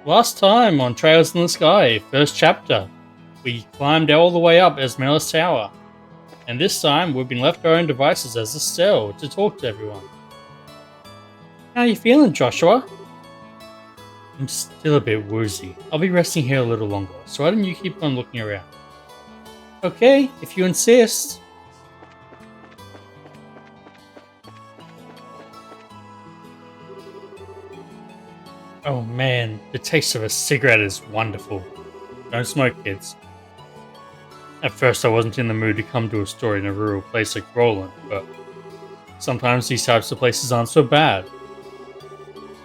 Last time on Trails in the Sky, first chapter, we climbed all the way up Esmelas Tower, and this time we've been left to our own devices as a cell to talk to everyone. How are you feeling, Joshua? I'm still a bit woozy. I'll be resting here a little longer, so why don't you keep on looking around? Okay, if you insist. Oh man, the taste of a cigarette is wonderful. Don't smoke, kids. At first I wasn't in the mood to come to a store in a rural place like Rolent, but sometimes these types of places aren't so bad.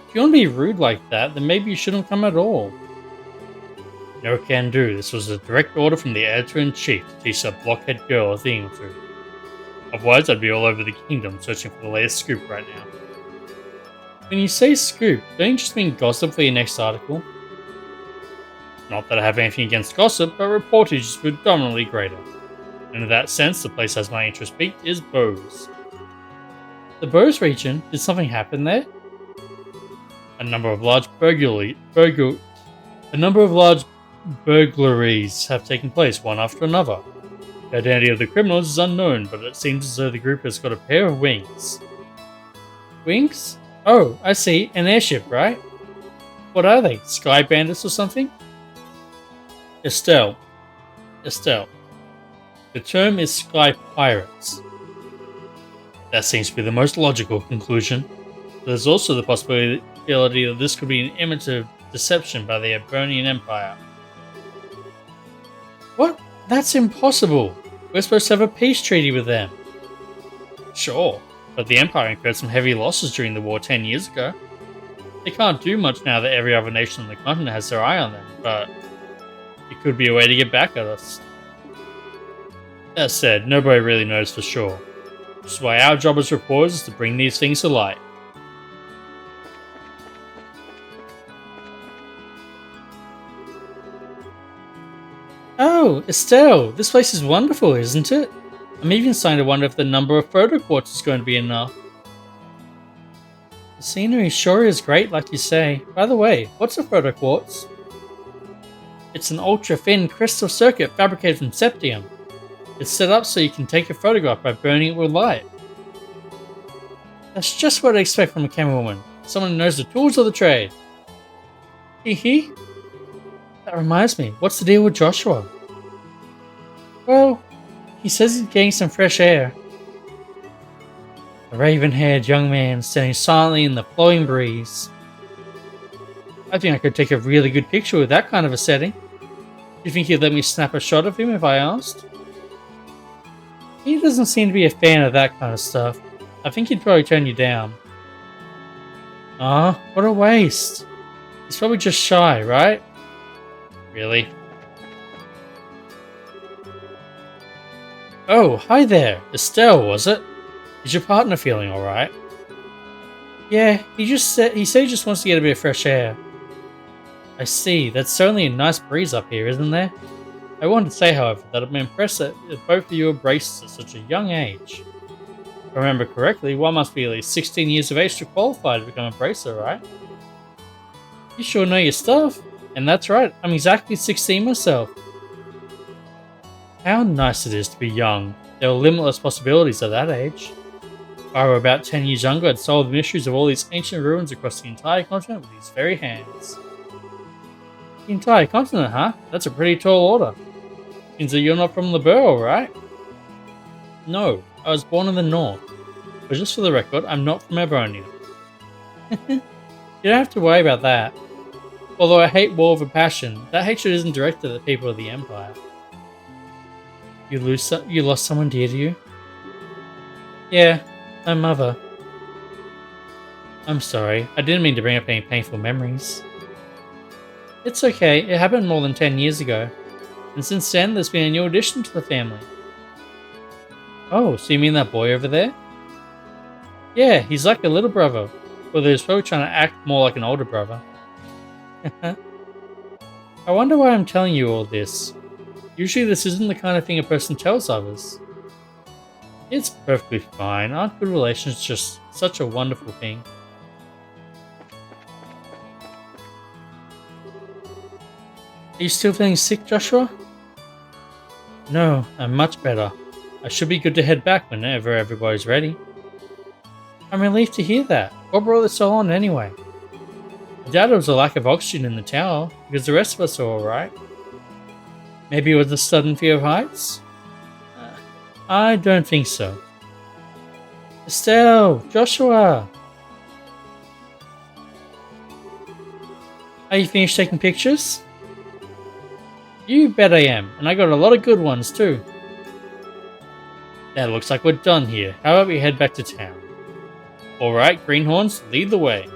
If you want to be rude like that, then maybe you shouldn't come at all. No can do. This was a direct order from the editor-in-chief to teach that blockhead girl a thing or two. Otherwise, I'd be all over the kingdom searching for the latest scoop right now. When you say scoop, don't you just mean gossip for your next article? Not that I have anything against gossip, but reportage is predominantly greater. And in that sense, the place has my interest peaked is Bose. The Bose region? Did something happen there? A number of large burglaries have taken place, one after another. The identity of the criminals is unknown, but it seems as though the group has got a pair of wings. Wings? Oh, I see. An airship, right? What are they? Sky bandits or something? Estelle. The term is sky pirates. That seems to be the most logical conclusion. There's also the possibility that this could be an image of deception by the Ebernian Empire. What? That's impossible. We're supposed to have a peace treaty with them. Sure, but the Empire incurred some heavy losses during the war 10 years ago. They can't do much now that every other nation on the continent has their eye on them, but it could be a way to get back at us. That said, nobody really knows for sure, which is why our job as reporters is to bring these things to light. Oh, Estelle, this place is wonderful, isn't it? I'm even starting to wonder if the number of photo quartz is going to be enough. The scenery sure is great, like you say. By the way, what's a photo quartz? It's an ultra-thin crystal circuit fabricated from septium. It's set up so you can take a photograph by burning it with light. That's just what I expect from a camerawoman. Someone who knows the tools of the trade. Hee. That reminds me, what's the deal with Joshua? Well, he says he's getting some fresh air. A raven-haired young man standing silently in the flowing breeze. I think I could take a really good picture with that kind of a setting. Do you think he'd let me snap a shot of him if I asked? He doesn't seem to be a fan of that kind of stuff. I think he'd probably turn you down. Ah, what a waste. He's probably just shy, right? Really? Oh, hi there. Estelle, was it? Is your partner feeling alright? Yeah, he said he just wants to get a bit of fresh air. I see, that's certainly a nice breeze up here, isn't there? I wanted to say, however, that I'm impressed that both of you are braces at such a young age. If I remember correctly, one must be at least 16 years of age to qualify to become a bracer, right? You sure know your stuff. And that's right, I'm exactly 16 myself. How nice it is to be young. There are limitless possibilities at that age. If I were about 10 years younger, I'd solve the mysteries of all these ancient ruins across the entire continent with these very hands. The entire continent, huh? That's a pretty tall order. Means that you're not from the Burrow, right? No, I was born in the north. But just for the record, I'm not from Ebernia. You don't have to worry about that. Although I hate war with a passion, that hatred isn't directed at the people of the Empire. You lost someone dear to you? Yeah, my mother. I'm sorry, I didn't mean to bring up any painful memories. It's okay, it happened more than 10 years ago. And since then, there's been a new addition to the family. Oh, so you mean that boy over there? Yeah, he's like a little brother, although he's probably trying to act more like an older brother. I wonder why I'm telling you all this. Usually this isn't the kind of thing a person tells others. It's perfectly fine. Aren't good relations just such a wonderful thing? Are you still feeling sick, Joshua? No, I'm much better. I should be good to head back whenever everybody's ready. I'm relieved to hear that. What brought this all on anyway? I doubt it was a lack of oxygen in the tower, because the rest of us are alright. Maybe it was a sudden fear of heights? I don't think so. Estelle! Joshua! Are you finished taking pictures? You bet I am, and I got a lot of good ones too. That looks like we're done here. How about we head back to town? Alright, greenhorns, lead the way.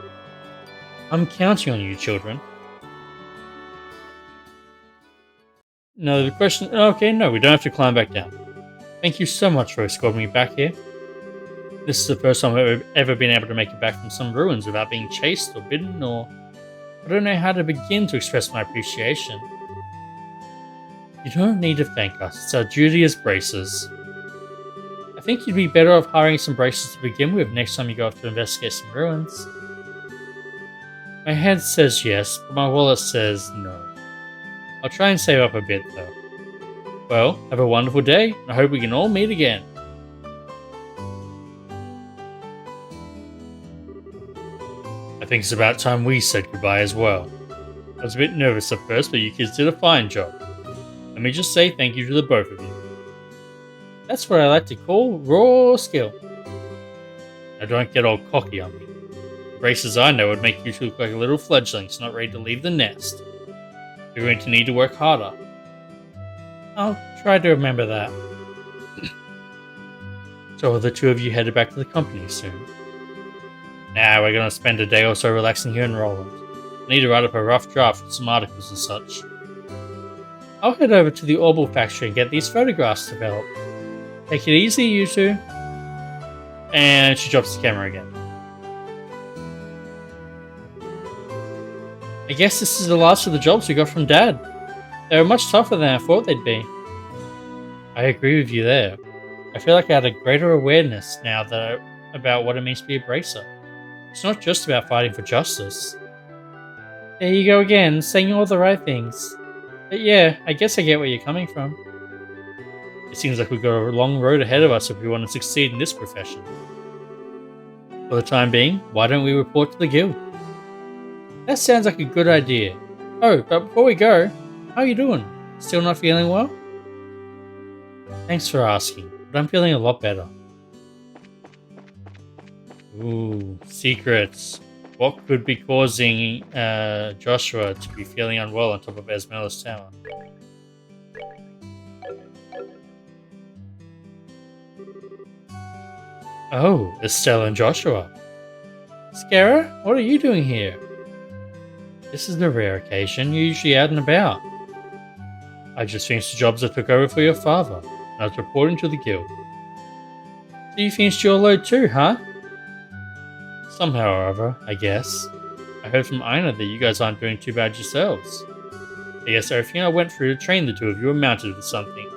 I'm counting on you, children. No, the question... Okay, no, we don't have to climb back down. Thank you so much for escorting me back here. This is the first time I've ever been able to make it back from some ruins without being chased or bitten or... I don't know how to begin to express my appreciation. You don't need to thank us. It's our duty as bracers. I think you'd be better off hiring some bracers to begin with next time you go off to investigate some ruins. My head says yes, but my wallet says no. I'll try and save up a bit though. Well, have a wonderful day, and I hope we can all meet again. I think it's about time we said goodbye as well. I was a bit nervous at first, but you kids did a fine job. Let me just say thank you to the both of you. That's what I like to call raw skill. Now don't get all cocky on me. The braces I know would make you look like little fledglings not ready to leave the nest. You're going to need to work harder. I'll try to remember that. So are the two of you headed back to the company soon? Nah, we're going to spend a day or so relaxing here in Rolent. I need to write up a rough draft with some articles and such. I'll head over to the Orbital factory and get these photographs developed. Take it easy, you two. And she drops the camera again. I guess this is the last of the jobs we got from Dad. They were much tougher than I thought they'd be. I agree with you there. I feel like I had a greater awareness now about what it means to be a bracer. It's not just about fighting for justice. There you go again, saying all the right things. But yeah, I guess I get where you're coming from. It seems like we've got a long road ahead of us if we want to succeed in this profession. For the time being, why don't we report to the guild? That sounds like a good idea. Oh, but before we go, how are you doing? Still not feeling well? Thanks for asking, but I'm feeling a lot better. Ooh, secrets. What could be causing Joshua to be feeling unwell on top of Esmelas Tower? Oh, Estelle and Joshua. Scara, what are you doing here? This is a rare occasion. You're usually out and about. I just finished the jobs I took over for your father, and I was reporting to the guild. So you finished your load too, huh? Somehow or other, I guess. I heard from Ina that you guys aren't doing too bad yourselves. I guess everything I went through to train the two of you amounted to something.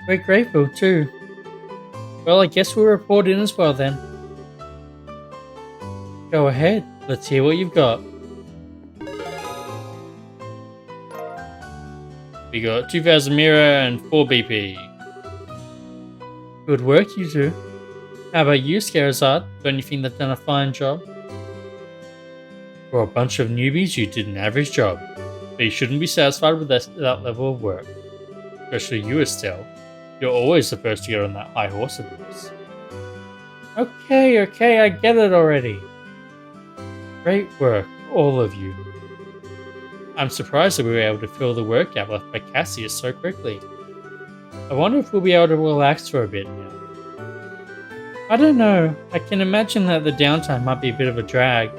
We're grateful too. Well, I guess we'll report in as well then. Go ahead, let's hear what you've got. We got 2000 Mira and 4 BP. Good work, you two. How about you, Scarazard? Don't you think they've done a fine job? For a bunch of newbies, you did an average job. But you shouldn't be satisfied with that level of work. Especially you, Estelle. You're always the first to get on that high horse of yours. Okay, I get it already. Great work, all of you. I'm surprised that we were able to fill the work gap left by Cassius so quickly. I wonder if we'll be able to relax for a bit now. I don't know. I can imagine that the downtime might be a bit of a drag.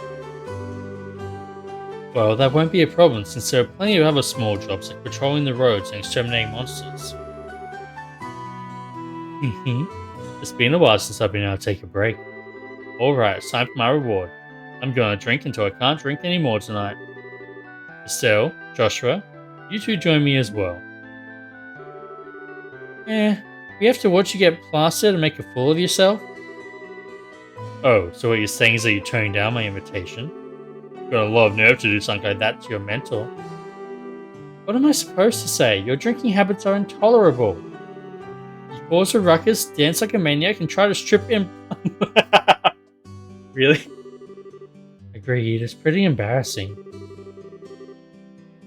Well, that won't be a problem since there are plenty of other small jobs like patrolling the roads and exterminating monsters. It's been a while since I've been able to take a break. Alright, it's time for my reward. I'm gonna drink until I can't drink anymore tonight. Estelle, Joshua, you two join me as well. We have to watch you get plastered and make a fool of yourself? Oh, so what you're saying is that you're turning down my invitation? Got a lot of nerve to do something like that to your mentor. What am I supposed to say? Your drinking habits are intolerable. You cause a ruckus, dance like a maniac, and try to strip him. Really? Agreed, it's pretty embarrassing.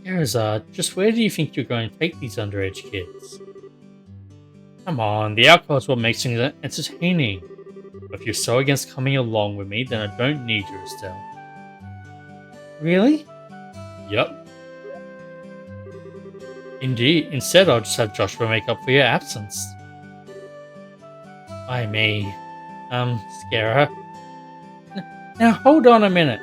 Charizard, just where do you think you're going to take these underage kids? Come on, the alcohol is what makes things entertaining. But if you're so against coming along with me, then I don't need you, Estelle. Really? Yep. Indeed, instead I'll just have Joshua make up for your absence. Why me? Scare her. Now hold on a minute.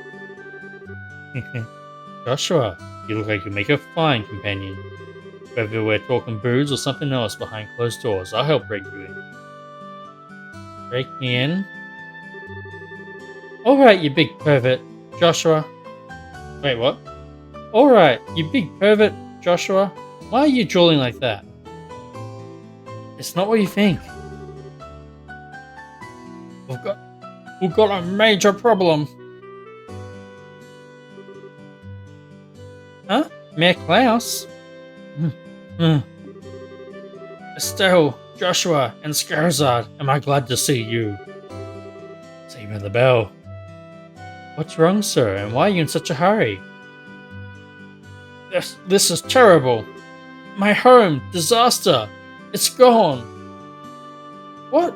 Joshua, you look like you make a fine companion. Whether we're talking booze or something else behind closed doors, I'll help break you in. Break me in? Alright, you big pervert, Joshua. Wait, what? Alright, you big pervert, Joshua. Why are you drooling like that? It's not what you think. We've got a major problem. Huh? Mayor Klaus? Estelle, Joshua, and Scarizard, am I glad to see you? Saving the bell. What's wrong, sir, and why are you in such a hurry? This is terrible. My home, disaster. It's gone. What?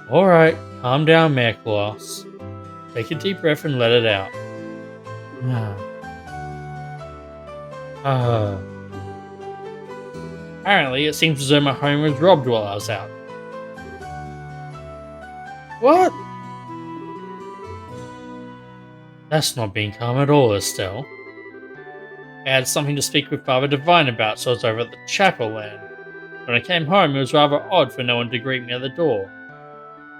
Alright, calm down, Mayor Klaus. Take a deep breath and let it out. Apparently, it seems as though my home was robbed while I was out. What? That's not being calm at all, Estelle. I had something to speak with Father Divine about, so I was over at the chapel land. When I came home, it was rather odd for no one to greet me at the door.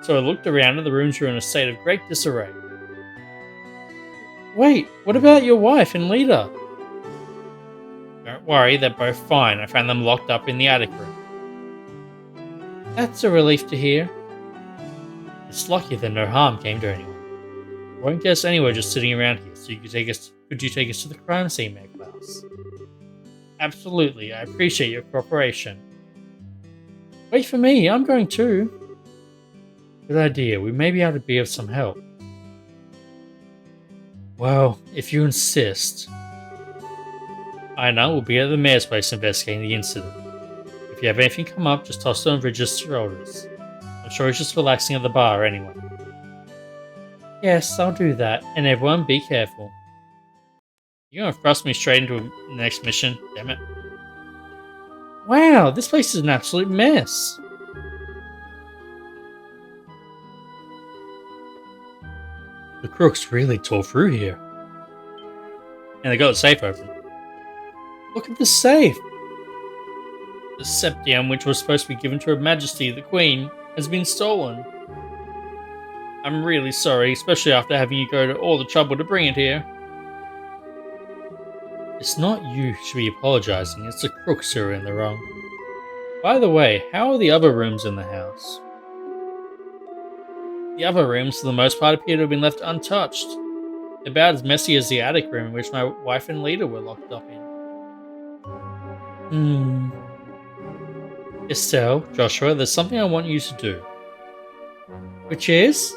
So I looked around and the rooms were in a state of great disarray. Wait, what about your wife and Lita? Don't worry, they're both fine. I found them locked up in the attic room. That's a relief to hear. It's lucky that no harm came to anyone. Won't get us anywhere just sitting around here, so could you take us to the crime scene, Mayor Klaus? Absolutely, I appreciate your cooperation. Wait for me, I'm going too. Good idea, we may be able to be of some help. Well, if you insist. I know we'll be at the mayor's place investigating the incident. If you have anything come up, just toss it on Bridget's shoulders. I'm sure he's just relaxing at the bar anyway. Yes, I'll do that, and everyone be careful. You're gonna thrust me straight into the next mission, damn it. Wow, this place is an absolute mess. The crooks really tore through here. And they got the safe open. Look at the safe! The septium, which was supposed to be given to Her Majesty the Queen, has been stolen. I'm really sorry, especially after having you go to all the trouble to bring it here. It's not you who should be apologising, it's the crooks who are in the wrong. By the way, how are the other rooms in the house? The other rooms, for the most part, appear to have been left untouched. They're about as messy as the attic room in which my wife and Lita were locked up in. Estelle, Joshua, there's something I want you to do. Which is?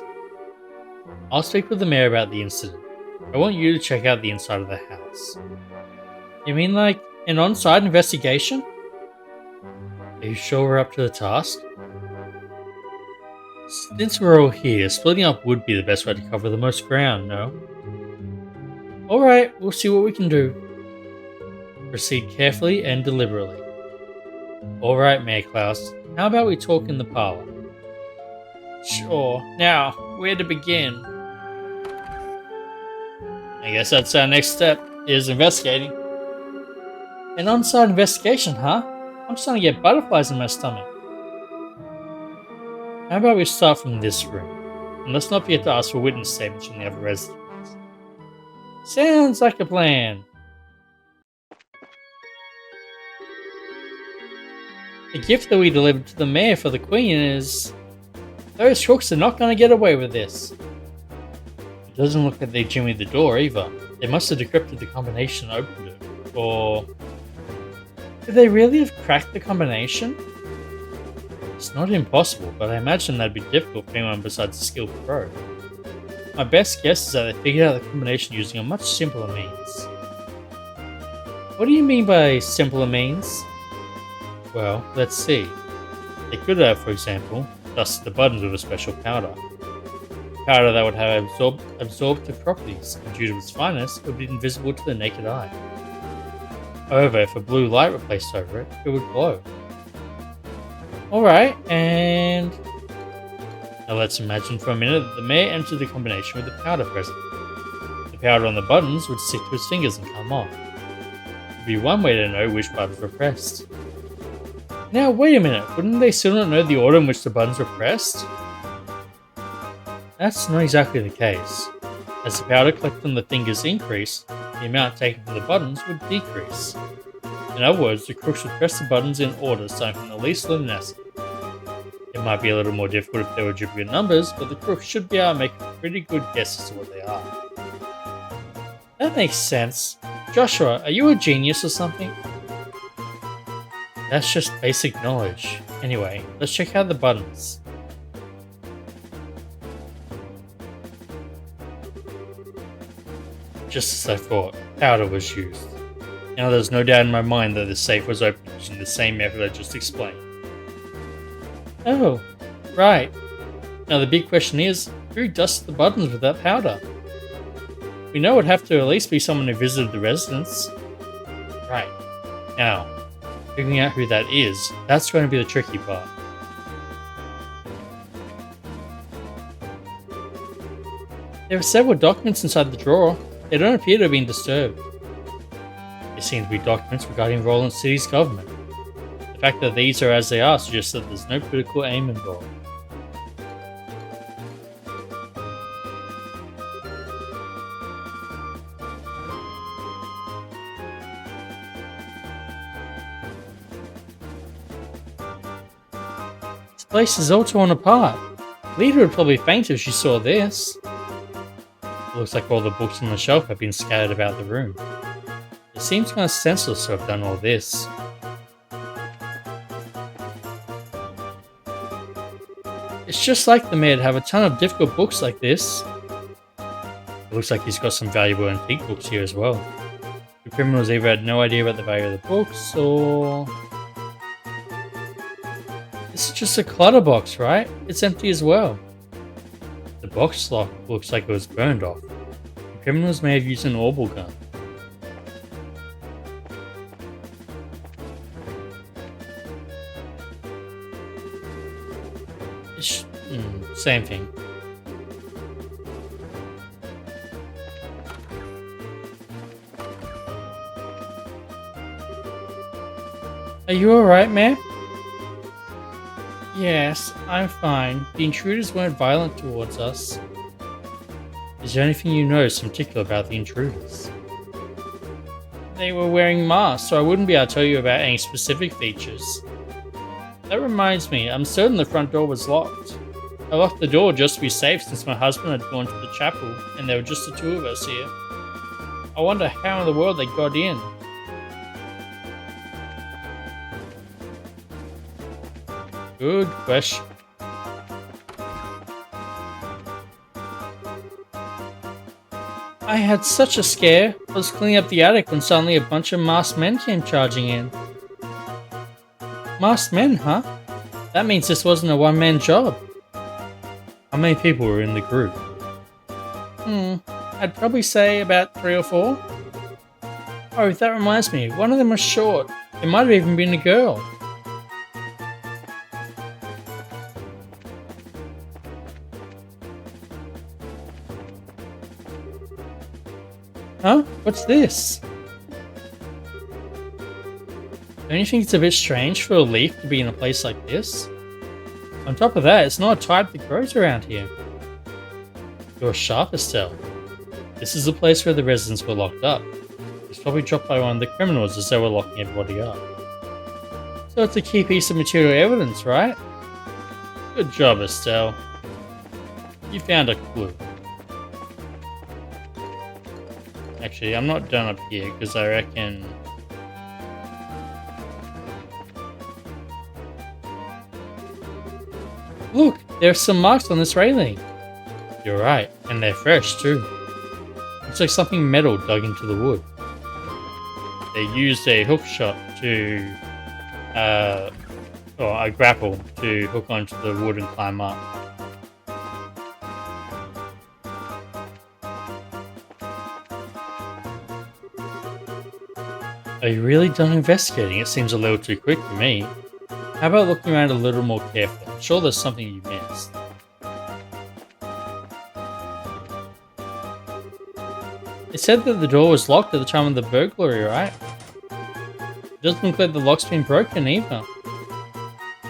I'll speak with the mayor about the incident. I want you to check out the inside of the house. You mean like an on-site investigation? Are you sure we're up to the task? Since we're all here, splitting up would be the best way to cover the most ground, no? Alright, we'll see what we can do. Proceed carefully and deliberately. Alright, Mayor Klaus, how about we talk in the parlour? Sure. Now, where to begin? I guess that's our next step, is investigating. An on-site investigation, huh? I'm starting to get butterflies in my stomach. How about we start from this room? And let's not forget to ask for witness statements from the other residents. Sounds like a plan. The gift that we delivered to the mayor for the Queen is... Those crooks are not going to get away with this. Doesn't look like they jimmied the door either. They must have decrypted the combination and opened it. Or... could they really have cracked the combination? It's not impossible, but I imagine that'd be difficult for anyone besides a skilled pro. My best guess is that they figured out the combination using a much simpler means. What do you mean by simpler means? Well, let's see. They could have, for example, dusted the buttons with a special powder. Powder that would have absorptive properties, and due to its fineness, would be invisible to the naked eye. However, if a blue light were placed over it, it would glow. Alright, and... now let's imagine for a minute that the mayor entered the combination with the powder present. The powder on the buttons would stick to his fingers and come off. It would be one way to know which buttons were pressed. Now, wait a minute, wouldn't they still not know the order in which the buttons were pressed? That's not exactly the case. As the powder collected on the fingers increased, the amount taken from the buttons would decrease. In other words, the crooks would press the buttons in order starting from the least luminescent. It might be a little more difficult if they were duplicate numbers, but the crooks should be able to make a pretty good guess as to what they are. That makes sense. Joshua, are you a genius or something? That's just basic knowledge. Anyway, let's check out the buttons. Just as I thought, powder was used. Now there's no doubt in my mind that the safe was opened using the same method I just explained. Oh, right. Now the big question is, who dusted the buttons with that powder? We know it would have to at least be someone who visited the residence. Right. Now, figuring out who that is, that's going to be the tricky part. There are several documents inside the drawer. They don't appear to have been disturbed. There seem to be documents regarding Rolent City's government. The fact that these are as they are suggests that there's no political aim involved. This place is all torn apart. Lita would probably faint if she saw this. It looks like all the books on the shelf have been scattered about the room. It seems kind of senseless to have done all this. It's just like the mayor to have a ton of difficult books like this. It looks like he's got some valuable antique books here as well. The criminals either had no idea about the value of the books, or... this is just a clutter box, right? It's empty as well. The box lock looks like it was burned off. The criminals may have used an orbital gun. Same thing. Are you alright, Mayor? Yes, I'm fine. The intruders weren't violent towards us. Is there anything you noticed in particular about the intruders? They were wearing masks, so I wouldn't be able to tell you about any specific features. That reminds me, I'm certain the front door was locked. I locked the door just to be safe since my husband had gone to the chapel and there were just the two of us here. I wonder how in the world they got in. Good question. I had such a scare. I was cleaning up the attic when suddenly a bunch of masked men came charging in. Masked men, huh? That means this wasn't a one-man job. How many people were in the group? I'd probably say about 3 or 4. Oh, that reminds me, one of them was short. It might have even been a girl. Huh? What's this? Don't you think it's a bit strange for a leaf to be in a place like this? On top of that, it's not a type that grows around here. You're sharp, Estelle. This is the place where the residents were locked up. It's probably dropped by one of the criminals as they were locking everybody up. So it's a key piece of material evidence, right? Good job, Estelle. You found a clue. Actually, I'm not done up here because I reckon... Look, there are some marks on this railing. You're right, and they're fresh too. Looks like something metal dug into the wood. They used a hook shot to, or a grapple to hook onto the wood and climb up. Are you really done investigating? It seems a little too quick for me. How about looking around a little more carefully? I'm sure there's something you missed. It said that the door was locked at the time of the burglary, right? It doesn't look like the lock's been broken either.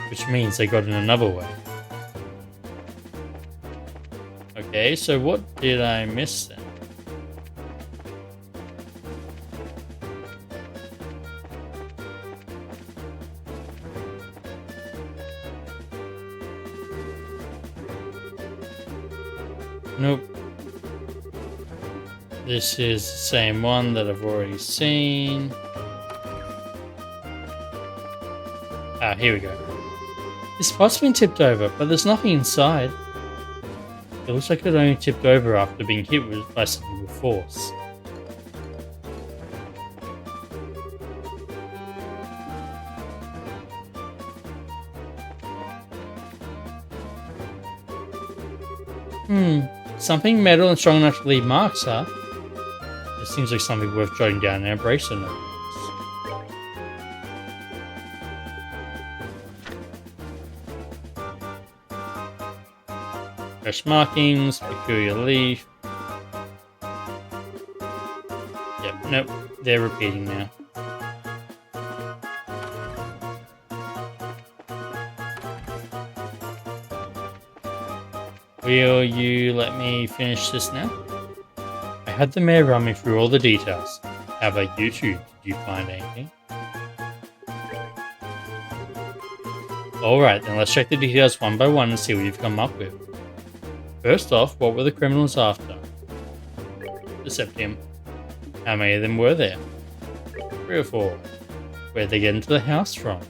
Which means they got in another way. Okay, so what did I miss then? Nope. This is the same one that I've already seen. Ah, here we go. This pot's been tipped over, but there's nothing inside. It looks like it only tipped over after being hit by something with force. Something metal and strong enough to leave marks, huh? It seems like something worth jotting down in a bracelet note. Fresh markings, peculiar leaf. Yep, nope, they're repeating now. Will you let me finish this now? I had the mayor run me through all the details. How about you two? Did you find anything? Alright, then let's check the details one by one and see what you've come up with. First off, what were the criminals after? The Septium. How many of them were there? 3 or 4. Where'd they get into the house from?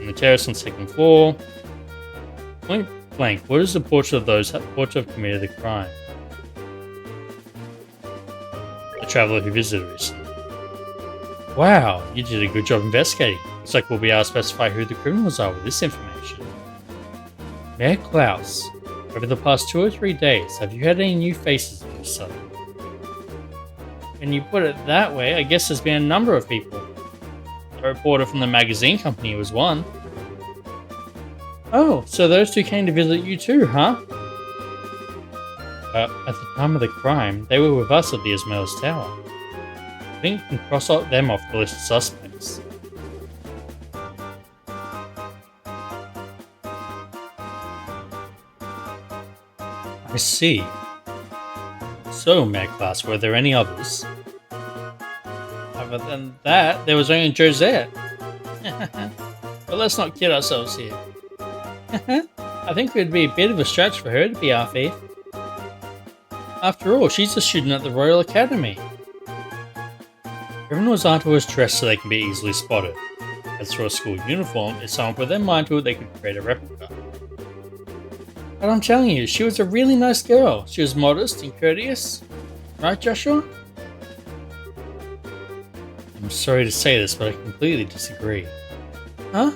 The terrace on the 2nd floor. Point blank, what is the portrait of those thought to have committed the crime? A traveller who visited recently. Wow, you did a good job investigating. Looks like we'll be able to specify who the criminals are with this information. Mayor Klaus, over the past 2 or 3 days, have you had any new faces of yourself? When you put it that way, I guess there's been a number of people. A reporter from the magazine company was one. Oh, so those two came to visit you too, huh? At the time of the crime, they were with us at the Esmelas Tower. I think we can cross out them off the list of suspects. I see. So, Mayor Class, were there any others? Other than that, there was only Josette. But let's not kid ourselves here. I think it would be a bit of a stretch for her to be our thief. After all, she's a student at the Royal Academy. Criminals aren't always dressed so they can be easily spotted. As for a school uniform, if someone put their mind to it, they could create a replica. But I'm telling you, she was a really nice girl. She was modest and courteous. Right, Joshua? I'm sorry to say this, but I completely disagree. Huh?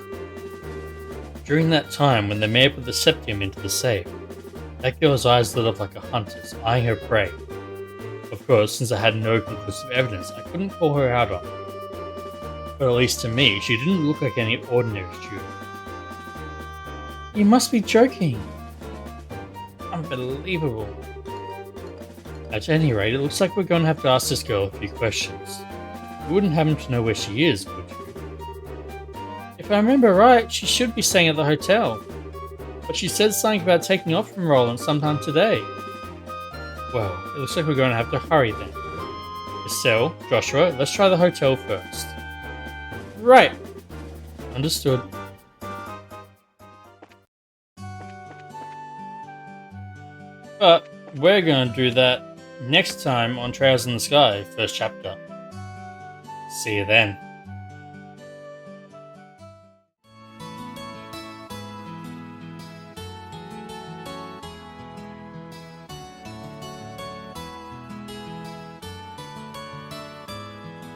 During that time when the mayor put the septium into the safe, that girl's eyes lit up like a hunter's, eyeing her prey. Of course, since I had no conclusive evidence, I couldn't call her out on it. But at least to me, she didn't look like any ordinary student. You must be joking. Unbelievable. At any rate, it looks like we're going to have to ask this girl a few questions. You wouldn't happen to know where she is, would you? If I remember right, she should be staying at the hotel. But she said something about taking off from Rolent sometime today. Well, it looks like we're going to have to hurry then. Estelle, Joshua, let's try the hotel first. Right. Understood. But we're going to do that next time on Trails in the Sky, first chapter. See you then.